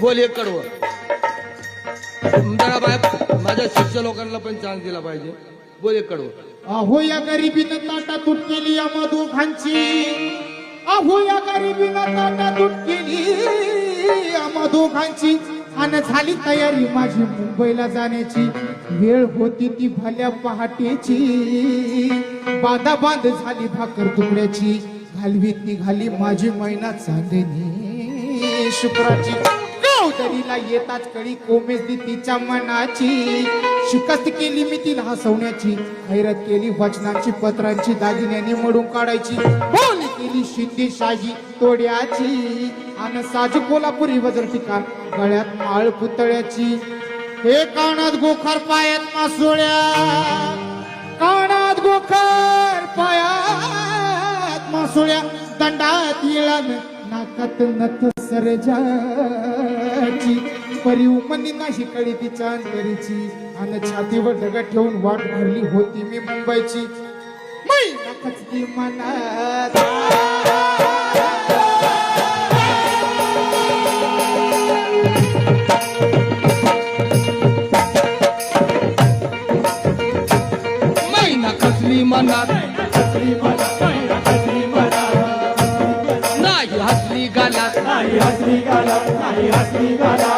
बोल एक कडवं. जरा बाय माझ्या शिष्य लोकांना पण चान्स दिला पाहिजे. बोल एक कडवं. अहो या गरिबीनं ताटा तुट केली या मधुखांची. अहो या गरिबीनं ताटा तुट केली या मधुखांची. आणि झाली तयारी माझी मुंबईला जाण्याची. वेळ होती ती भल्या पहाटेची. बांधा बांध झाली भाकर तुकड्याची. घालवीत निघाली माझी मैना चांदणी शुक्राची. गावदरीला येताच कळी कोमेजली तिच्या मनाची. शिकस्त केली मी तिला हसवण्याची. खैरत केली वचनांची पत्रांची. दागिन्यांनी मोडून काढायची. बोल केली शिंदेशाही तोड्याची. आणि साज कोल्हापुरी वजर टिका गळ्यात माळ पुतळ्याची. हे कानात गोखर पायात मासोळ्या. कानात गोखर पायात मासोळ्या. दंडात येळान नाकात नथ सरजाची. परी उमनी नाही कळी तिच्या अंतरीची. आणि छातीवर दगड ठेवून वाट भरली होती मी मुंबईची. मै नाकचली मनात. खचली मनात नाही हसली गालात.